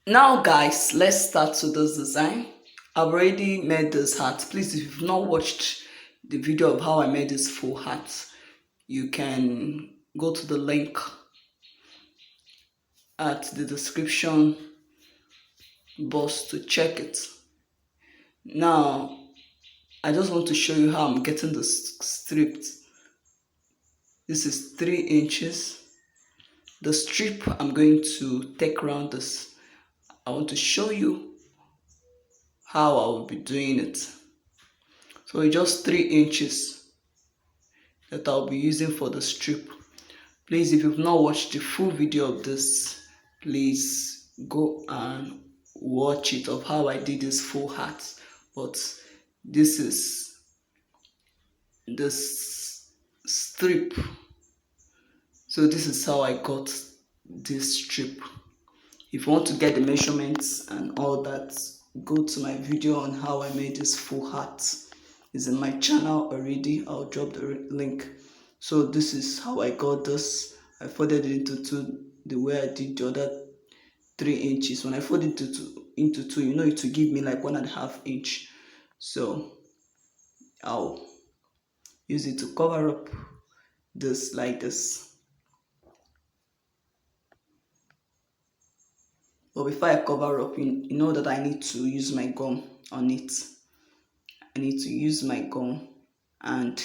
Now guys, let's start to this design. I've already made this hat. Please, if you've not watched the video of how I made this full hat, you can go to the link at the description box to check it. Now, I just want to show you how I'm getting this stripped. This is 3 inches. The strip I'm going to take around this. I want to show you how I will be doing it. So it's just 3 inches that I'll be using for the strip. Please, if you've not watched the full video of this, please go and watch it of how I did this full hat. But this is this strip. So this is how I got this strip. If you want to get the measurements and all that, go to my video on how I made this full hat. It's in my channel already. I'll drop the link. So this is how I got this. I folded it into two the way I did the other 3 inches. When I fold it into two, you know it will give me like 1.5 inch. So I'll use it to cover up this like this. But before I cover up, you know that I need to use my gum on it. I need to use my gum and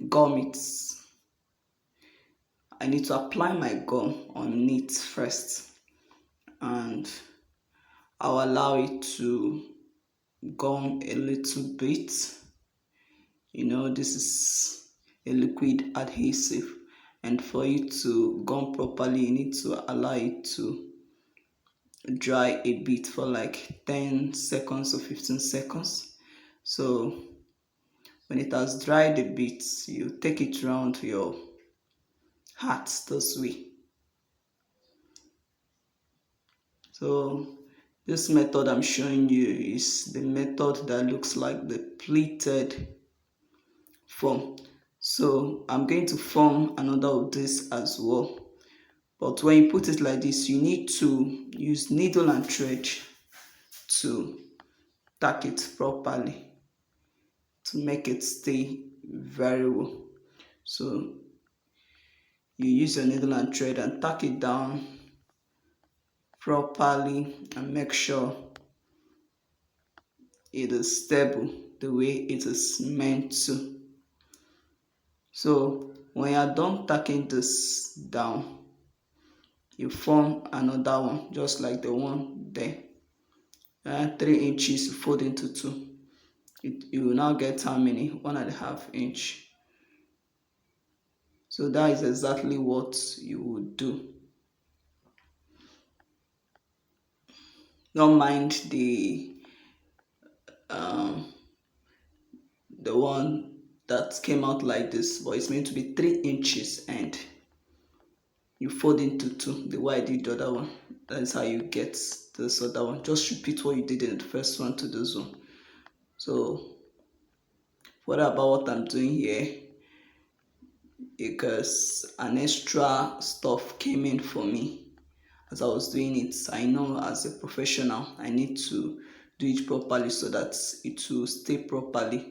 gum it. I need to apply my gum on it first, and I'll allow it to gum a little bit. You know, this is a liquid adhesive, and for it to gum properly, you need to allow it to dry a bit for like 10 seconds or 15 seconds. So when it has dried a bit, you take it around your hat this way. So this method I'm showing you is the method that looks like the pleated form. So I'm going to form another of this as well. But when you put it like this, you need to use needle and thread to tack it properly to make it stay very well. So you use your needle and thread and tack it down properly and make sure it is stable the way it is meant to. So when you are done tacking this down, you form another one just like the one there. 3 inches fold into two. You will now get how many? 1.5 inch. So that is exactly what you would do. Don't mind the one that came out like this, but it's meant to be 3 inches and you fold into two the way I did the other one. That's how you get this other one. Just repeat what you did in the first one to this one. So what about what I'm doing here? Because an extra stuff came in for me as I was doing it. I know as a professional I need to do it properly so that it will stay properly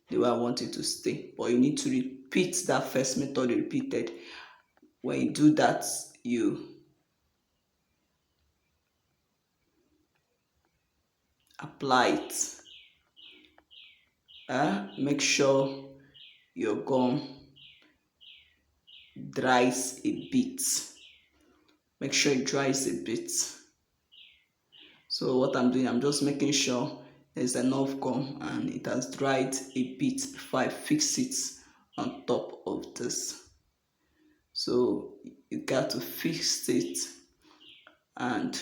the way I want it to stay. But you need to repeat that first method you repeated. When you do that, you apply it. Make sure your gum dries a bit. Make sure it dries a bit. So what I'm doing, I'm just making sure there's enough gum and it has dried a bit before I fix it on top of this. So you got to fix it and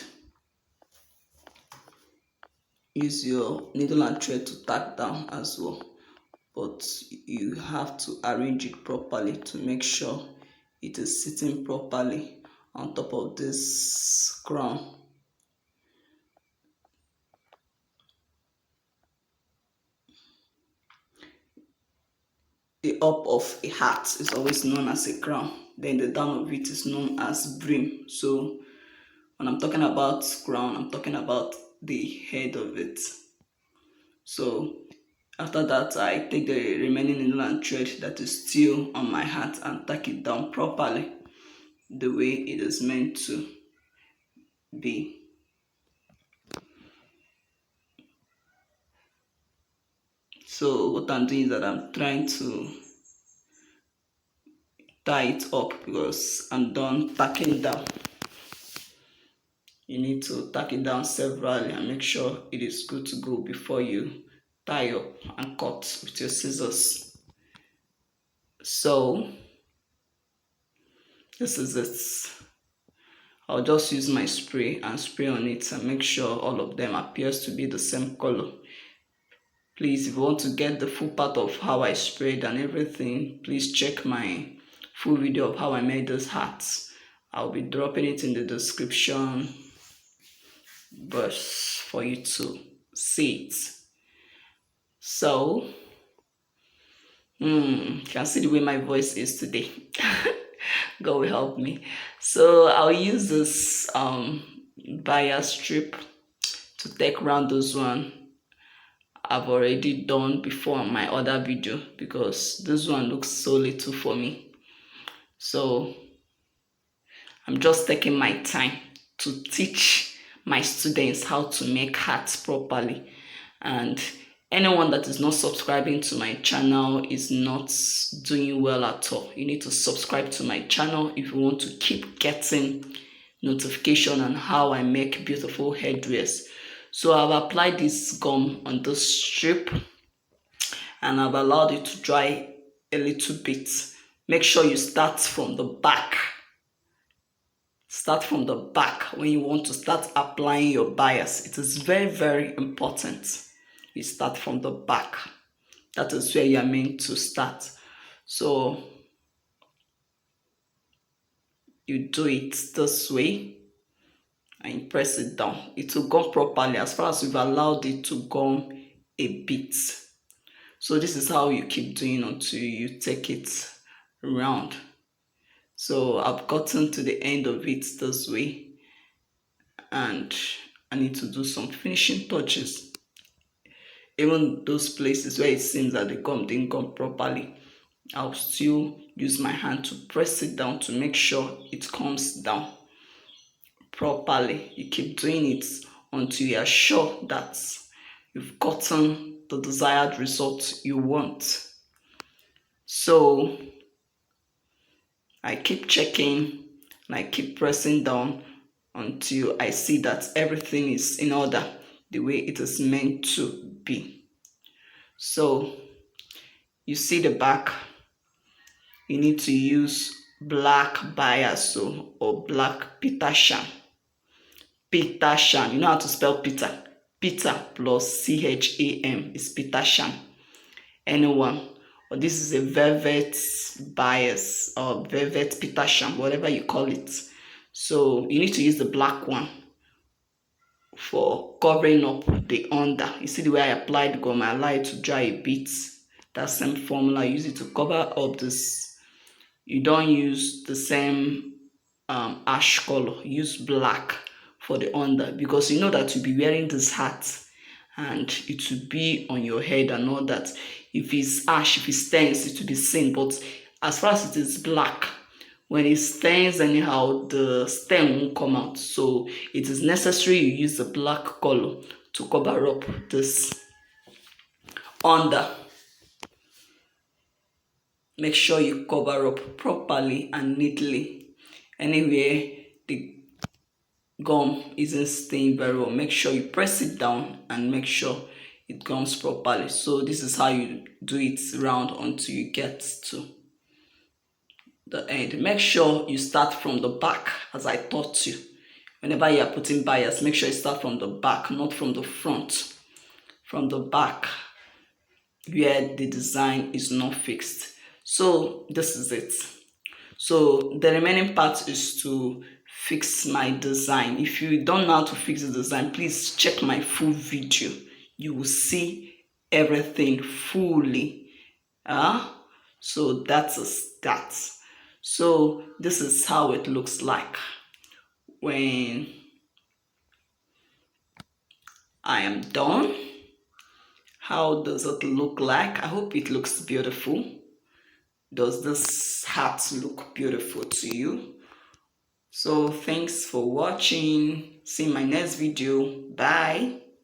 use your needle and thread to tack down as well. But you have to arrange it properly to make sure it is sitting properly on top of this crown. The up of a hat is always known as a crown, then the down of it is known as brim. So When I'm talking about crown, I'm talking about the head of it. So after that, I take the remaining needle and thread that is still on my hat and tack it down properly the way it is meant to be. So what I'm doing is that I'm trying to tie it up because I'm done tacking it down. You need to tack it down severally and make sure it is good to go before you tie up and cut with your scissors. So this is it. I'll just use my spray and spray on it and make sure all of them appears to be the same color. Please, if you want to get the full part of how I sprayed and everything, please check my full video of how I made those hats. I'll be dropping it in the description box for you to see it. So, you can see the way my voice is today. God will help me. So I'll use this bias strip to take around this one I've already done before on my other video because this one looks so little for me. So I'm just taking my time to teach my students how to make hats properly, and anyone that is not subscribing to my channel is not doing well at all. You need to subscribe to my channel if you want to keep getting notification on how I make beautiful headdress. So I've applied this gum on the strip and I've allowed it to dry a little bit. Make sure you start from the back. Start from the back when you want to start applying your bias. It is very, very important. You start from the back. That is where you are meant to start. So you do it this way and press it down. It will gum properly as far as you've allowed it to gum a bit. So this is how you keep doing until you take it around. So I've gotten to the end of it this way and I need to do some finishing touches. Even those places where it seems that the gum didn't gum properly, I'll still use my hand to press it down to make sure it comes down properly. You keep doing it until you are sure that you've gotten the desired result you want. So I keep checking and I keep pressing down until I see that everything is in order the way it is meant to be. So you see the back, you need to use black bias or black Peter Sham. Peter Sham, you know how to spell Peter. Peter plus CHAM is Peter Sham. Anyone. Or this is a velvet bias or velvet Peter Sham, whatever you call it. So you need to use the black one for covering up the under. You see the way I applied gum, I allow it to dry a bit. That same formula, use it to cover up this. You don't use the same ash color, use black for the under because you know that you'll be wearing this hat and it will be on your head and all that. If it's ash, if it stains, it will be seen. But as far as it is black, when it stains anyhow, the stain won't come out. So it is necessary you use the black color to cover up this under. Make sure you cover up properly and neatly. Anywhere the gum isn't staying very well, make sure you press it down and make sure it gums properly. So this is how you do it round until you get to the end. Make sure you start from the back as I taught you. Whenever you are putting bias, make sure you start from the back, not from the front. From the back where the design is not fixed. So this is it. So the remaining part is to fix my design. If you don't know how to fix the design, please check my full video. You will see everything fully. So that's that. So this is how it looks like when I am done. How does it look like? I hope it looks beautiful. Does this hat look beautiful to you? So thanks for watching. See you in my next video. Bye.